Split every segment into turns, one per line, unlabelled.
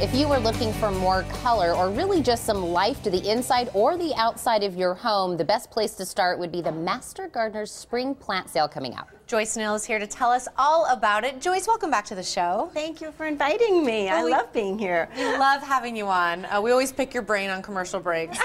If you were looking for more color or really just some life to the inside or the outside of your home, the best place to start would be the Master Gardener's Spring Plant Sale coming up.
Joyce Neal is here to tell us all about it. Joyce, welcome back to the show.
Thank you for inviting me. I love being here.
We love having you on. We always pick your brain on commercial breaks.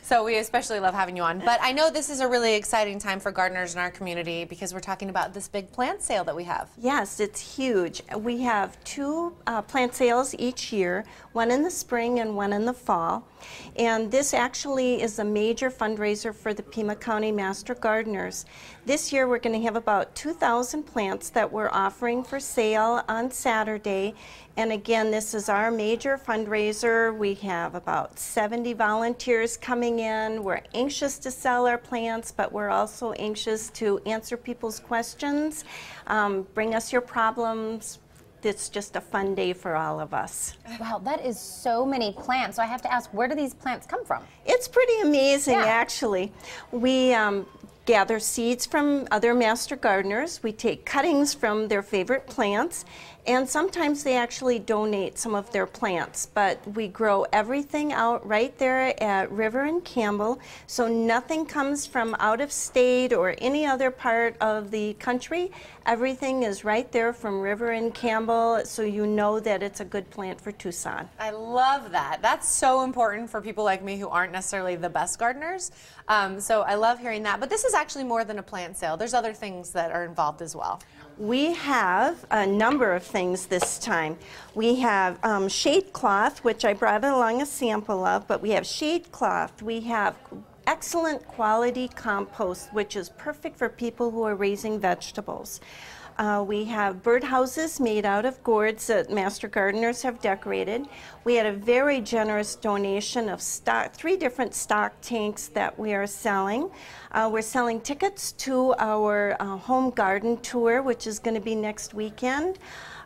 So we especially love having you on. But I know this is a really exciting time for gardeners in our community because we're talking about this big plant sale that we have.
Yes, it's huge. We have two plant sales each year, one in the spring and one in the fall. And this actually is a major fundraiser for the Pima County Master Gardeners. This year we're going to have about 2,000 plants that we're offering for sale on Saturday. And again, this is our major fundraiser. We have about 70 volunteers coming in. We're anxious to sell our plants, but we're also anxious to answer people's questions. Bring us your problems. It's just a fun day for all of us.
Wow, that is so many plants. So I have to ask, where do these plants come from?
It's pretty amazing, actually. We gather seeds from other master gardeners. We take cuttings from their favorite plants, and sometimes they actually donate some of their plants. But we grow everything out right there at River and Campbell, so nothing comes from out of state or any other part of the country. Everything is right there from River and Campbell, so you know that it's a good plant for Tucson.
I love that. That's so important for people like me who aren't necessarily the best gardeners. So I love hearing that. But this is actually more than a plant sale. There's other things that are involved as well.
We have a number of things this time. We have shade cloth, which I brought along a sample of, but we have shade cloth. We have excellent quality compost, which is perfect for people who are raising vegetables. We have birdhouses made out of gourds that Master Gardeners have decorated. We had a very generous donation of stock, 3 different stock tanks that we are selling. We're selling tickets to our home garden tour, which is going to be next weekend.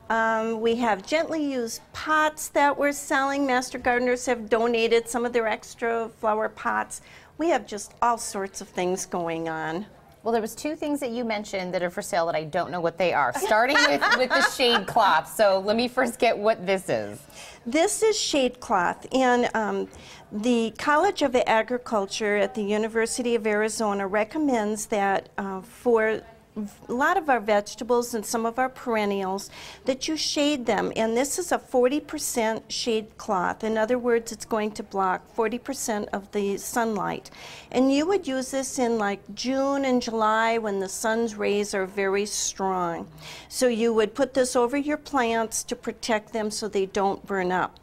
We have gently used pots that we're selling. Master Gardeners have donated some of their extra flower pots. We have just all sorts of things going on.
Well, there was 2 things that you mentioned that are for sale that I don't know what they are, starting with the shade cloth. So let me first get what this is.
This is shade cloth, and the College of Agriculture at the University of Arizona recommends that for a lot of our vegetables and some of our perennials that you shade them, and this is a 40% shade cloth. In other words, it's going to block 40% of the sunlight, and you would use this in like June and July when the sun's rays are very strong. So you would put this over your plants to protect them so they don't burn up.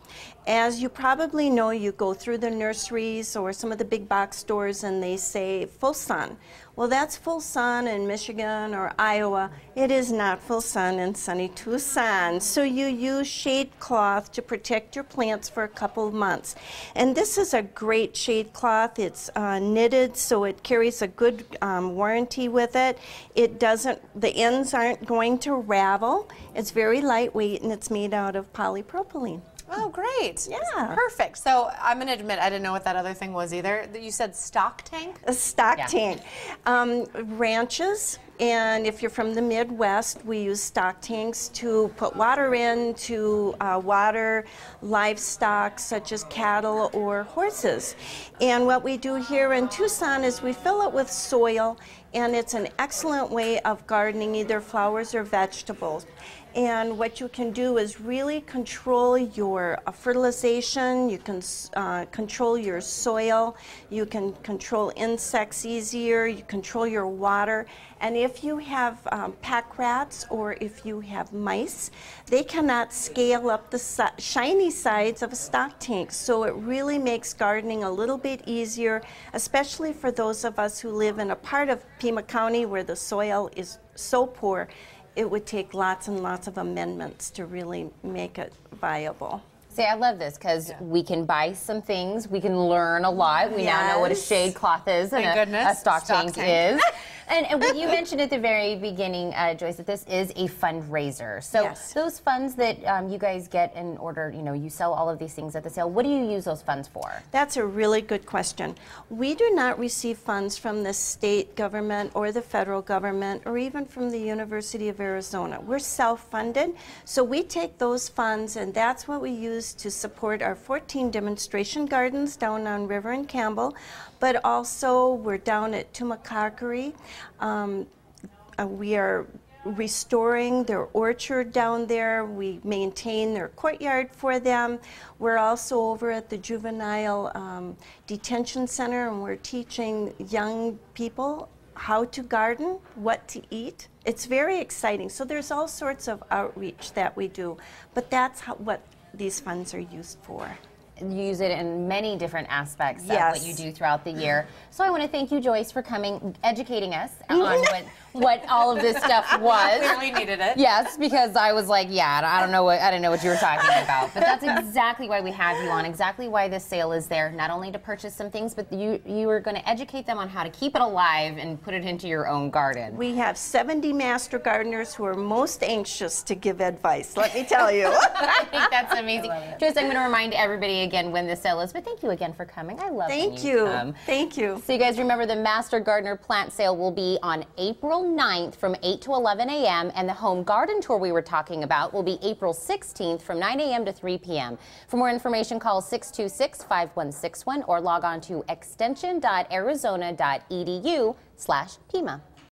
As you probably know, you go through the nurseries or some of the big box stores and they say full sun. Well, that's full sun in Michigan or Iowa. It is not full sun in sunny Tucson. So you use shade cloth to protect your plants for a couple of months. And this is a great shade cloth. It's knitted, so it carries a good warranty with it. It doesn't, the ends aren't going to ravel. It's very lightweight and it's made out of polypropylene.
Oh, great.
Yeah.
Perfect. So I'm going to admit I didn't know what that other thing was either. You said stock tank?
A stock tank. Ranches, and if you're from the Midwest, we use stock tanks to put water in, to water livestock such as cattle or horses. And what we do here in Tucson is we fill it with soil, and it's an excellent way of gardening either flowers or vegetables. And what you can do is really control your fertilization, you can control your soil, you can control insects easier, you control your water. And if you have pack rats or if you have mice, they cannot scale up the shiny sides of a stock tank. So it really makes gardening a little bit easier, especially for those of us who live in a part of Pima County where the soil is so poor. It would take lots and lots of amendments to really make it viable.
See, I love this because we can buy some things, we can learn a lot. We now know what a shade cloth is and a stock tank is. And what you mentioned at the very beginning, Joyce, that this is a fundraiser. So
Yes.
those funds that you guys get in order, you sell all of these things at the sale. What do you use those funds for?
That's a really good question. We do not receive funds from the state government or the federal government or even from the University of Arizona. We're self-funded, so we take those funds and that's what we use to support our 14 demonstration gardens down on River and Campbell, but also we're down at Tumakakari. We are restoring their orchard down there. We maintain their courtyard for them. We're also over at the juvenile detention center, and we're teaching young people how to garden, what to eat. It's very exciting. So there's all sorts of outreach that we do, but that's what these funds are used for.
You use it in many different aspects
Yes.
of what you do throughout the year. So I want to thank you, Joyce, for coming, educating us on what all of this stuff was.
Clearly needed it.
Yes, because I was like, yeah, I didn't know what you were talking about. But that's exactly why we have you on, exactly why this sale is there, not only to purchase some things, but you are going to educate them on how to keep it alive and put it into your own garden.
We have 70 master gardeners who are most anxious to give advice, let me tell you.
I think that's amazing. Joyce, I'm going to remind everybody again when the sale is, but thank you again for coming. I love when
Thank
you
you.
come.
Thank you.
So you guys remember the Master Gardener Plant Sale will be on April 9th from 8 to 11 a.m. and the Home Garden Tour we were talking about will be April 16th from 9 a.m. to 3 p.m. For more information, call 626-5161 or log on to extension.arizona.edu/Pima.